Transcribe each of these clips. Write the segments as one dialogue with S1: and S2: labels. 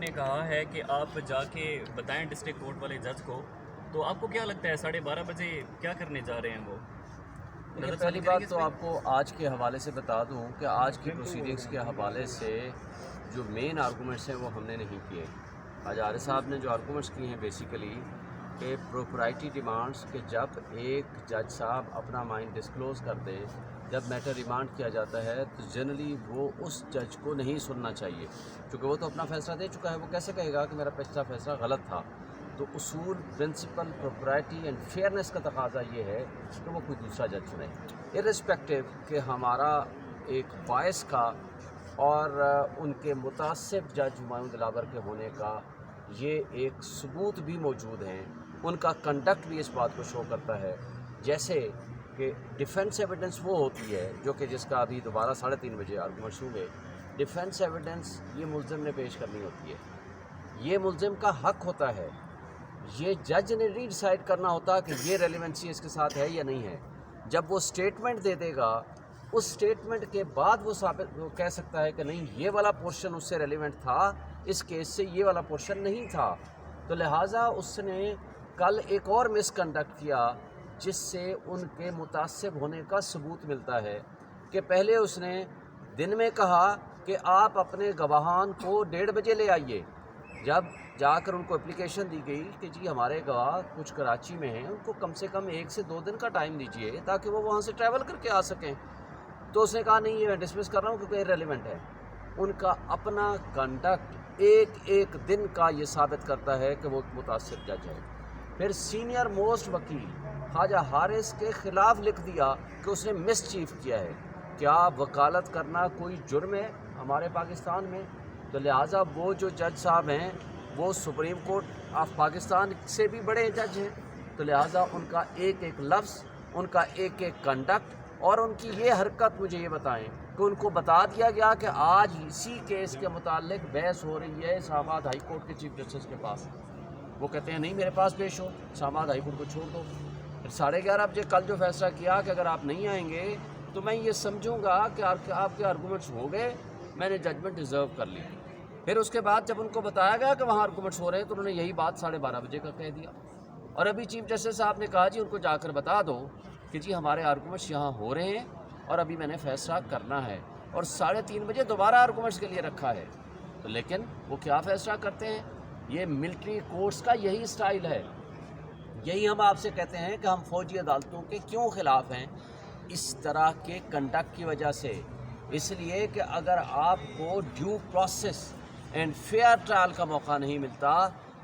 S1: نے کہا ہے کہ آپ جا کے بتائیں ڈسٹرکٹ کورٹ والے جج کو، تو آپ کو کیا لگتا ہے 12:30 بجے کیا کرنے جا رہے ہیں وہ؟
S2: دیکھیے، پہلی بات تو آپ کو آج کے حوالے سے بتا دوں کہ آج کی پروسیڈنگز کے حوالے سے جو مین آرگومنٹس ہیں وہ ہم نے نہیں کیے۔ آج عارف صاحب نے جو آرگومنٹس کیے ہیں بیسیکلی کہ پروپرائٹی ڈیمانڈس کہ جب ایک جج صاحب اپنا مائنڈ ڈسکلوز کر دے، جب میٹر ریمانڈ کیا جاتا ہے تو جنرلی وہ اس جج کو نہیں سننا چاہیے، کیونکہ وہ تو اپنا فیصلہ دے چکا ہے۔ وہ کیسے کہے گا کہ میرا پچھلا فیصلہ غلط تھا؟ تو اصول، پرنسپل، پروپرائٹی اینڈ فیئرنیس کا تقاضا یہ ہے کہ وہ کوئی دوسرا جج چنے، ارسپیکٹو کہ ہمارا ایک باعث کا اور ان کے متعصب جج ہمایوں دلاور کے ہونے کا یہ ایک ثبوت بھی موجود ہیں۔ ان کا کنڈکٹ بھی اس بات کو شو کرتا ہے، جیسے کہ ڈیفنس ایویڈنس وہ ہوتی ہے جو کہ جس کا ابھی دوبارہ 3:30 بجے آرگومنٹس ہوں گے۔ ڈیفنس ایویڈنس یہ ملزم نے پیش کرنی ہوتی ہے، یہ ملزم کا حق ہوتا ہے، یہ جج نے ری ڈیسائیڈ کرنا ہوتا کہ یہ ریلیونسی اس کے ساتھ ہے یا نہیں ہے۔ جب وہ سٹیٹمنٹ دے دے گا، اس سٹیٹمنٹ کے بعد وہ کہہ سکتا ہے کہ نہیں، یہ والا پورشن اس سے ریلیونٹ تھا، اس کیس سے یہ والا پورشن نہیں تھا۔ تو لہٰذا اس نے کل ایک اور مس کنڈکٹ کیا جس سے ان کے متعصب ہونے کا ثبوت ملتا ہے کہ پہلے اس نے دن میں کہا کہ آپ اپنے گواہان کو 1:30 بجے لے آئیے، جب جا کر ان کو اپلیکیشن دی گئی کہ جی ہمارے گواہ کچھ کراچی میں ہیں، ان کو کم سے کم 1 سے 2 دن کا ٹائم دیجیے تاکہ وہ وہاں سے ٹریول کر کے آ سکیں، تو اس نے کہا نہیں، یہ میں ڈسمس کر رہا ہوں کیونکہ ریلیونٹ ہے۔ ان کا اپنا کنڈکٹ ایک دن کا یہ ثابت کرتا ہے کہ وہ متعصب جج ہے۔ پھر سینئر موسٹ وکیل خواجہ حارث کے خلاف لکھ دیا کہ اس نے مس چیف کیا ہے۔ کیا وکالت کرنا کوئی جرم ہے ہمارے پاکستان میں؟ تو لہٰذا وہ جو جج صاحب ہیں وہ سپریم کورٹ آف پاکستان سے بھی بڑے جج ہیں، تو لہٰذا ان کا ایک لفظ، ان کا ایک کنڈکٹ اور ان کی یہ حرکت، مجھے یہ بتائیں کہ ان کو بتا دیا گیا کہ آج اسی کیس کے متعلق بحث ہو رہی ہے اسلام آباد ہائی کورٹ کے چیف جسٹس کے پاس، وہ کہتے ہیں نہیں میرے پاس پیش ہو، اسلام آباد ہائی کورٹ کو چھوڑ دو۔ پھر 11:30 بجے کل جو فیصلہ کیا کہ اگر آپ نہیں آئیں گے تو میں یہ سمجھوں گا کہ آپ کے آرگومنٹس ہو گئے، میں نے ججمنٹ ڈیزرو کر لی۔ پھر اس کے بعد جب ان کو بتایا گیا کہ وہاں آرگومنٹس ہو رہے ہیں تو انہوں نے یہی بات 12:30 بجے کا کہہ دیا، اور ابھی چیف جسٹس صاحب نے کہا جی ان کو جا کر بتا دو کہ جی ہمارے آرگومنٹس یہاں ہو رہے ہیں اور ابھی میں نے فیصلہ کرنا ہے، اور 3:30 بجے دوبارہ آرگومنٹس کے لیے رکھا ہے۔ تو لیکن وہ کیا فیصلہ کرتے ہیں؟ یہ ملٹری کورٹس کا یہی سٹائل ہے۔ یہی ہم آپ سے کہتے ہیں کہ ہم فوجی عدالتوں کے کیوں خلاف ہیں، اس طرح کے کنڈکٹ کی وجہ سے، اس لیے کہ اگر آپ کو due process and fair trial کا موقع نہیں ملتا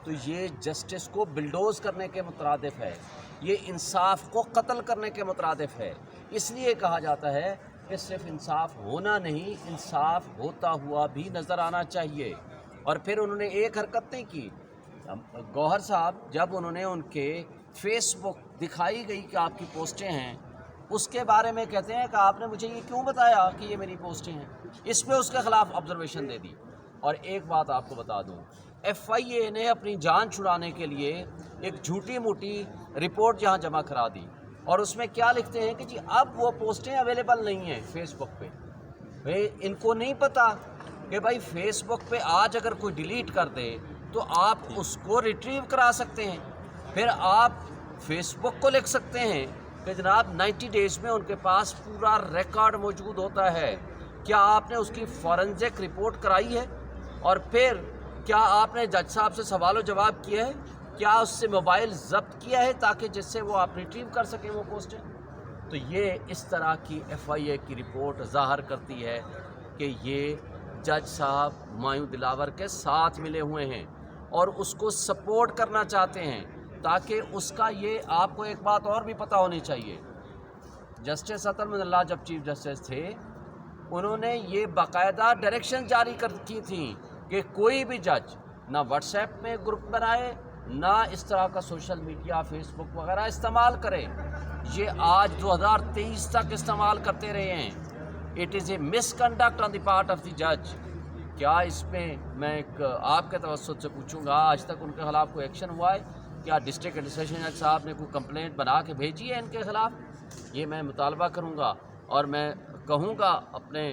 S2: تو یہ جسٹس کو بلڈوز کرنے کے مترادف ہے، یہ انصاف کو قتل کرنے کے مترادف ہے۔ اس لیے کہا جاتا ہے کہ صرف انصاف ہونا نہیں، انصاف ہوتا ہوا بھی نظر آنا چاہیے۔ اور پھر انہوں نے ایک حرکت نہیں کی، گوہر صاحب جب انہوں نے ان کے فیس بک دکھائی گئی کہ آپ کی پوسٹیں ہیں، اس کے بارے میں کہتے ہیں کہ آپ نے مجھے یہ کیوں بتایا کہ یہ میری پوسٹیں ہیں، اس پہ اس کے خلاف آبزرویشن دے دی۔ اور ایک بات آپ کو بتا دوں، ایف آئی اے نے اپنی جان چھڑانے کے لیے ایک جھوٹی موٹی رپورٹ یہاں جمع کرا دی، اور اس میں کیا لکھتے ہیں کہ جی اب وہ پوسٹیں اویلیبل نہیں ہیں فیس بک پہ۔ بھئی ان کو نہیں پتہ کہ بھائی فیس بک پہ آج اگر کوئی ڈیلیٹ کر دے تو آپ اس کو ریٹریو کرا سکتے ہیں، پھر آپ فیس بک کو لکھ سکتے ہیں کہ جناب 90 ڈیز میں ان کے پاس پورا ریکارڈ موجود ہوتا ہے۔ کیا آپ نے اس کی فورنزک رپورٹ کرائی ہے؟ اور پھر کیا آپ نے جج صاحب سے سوال و جواب کیا ہے؟ کیا اس سے موبائل ضبط کیا ہے تاکہ جس سے وہ آپ ریٹریو کر سکیں وہ پوسٹیں؟ تو یہ اس طرح کی ایف آئی اے کی رپورٹ ظاہر کرتی ہے کہ یہ جج صاحب ہمایوں دلاور کے ساتھ ملے ہوئے ہیں اور اس کو سپورٹ کرنا چاہتے ہیں، تاکہ اس کا یہ آپ کو ایک بات اور بھی پتہ ہونی چاہیے، جسٹس عطا من اللہ جب چیف جسٹس تھے انہوں نے یہ باقاعدہ ڈائریکشن جاری کی تھیں کہ کوئی بھی جج نہ واٹس ایپ میں گروپ بنائے، نہ اس طرح کا سوشل میڈیا فیس بک وغیرہ استعمال کرے۔ یہ آج 2023 تک استعمال کرتے رہے ہیں۔ It is a miss conduct on the part of the جج۔ کیا اس میں میں ایک آپ کے توسط سے پوچھوں گا، آج تک ان کے خلاف کوئی ایکشن ہوا ہے؟ کیا ڈسٹرکٹ ایڈمنسٹریشن جج صاحب نے کوئی کمپلینٹ بنا کے بھیجی ہے ان کے خلاف؟ یہ میں مطالبہ کروں گا اور میں کہوں گا اپنے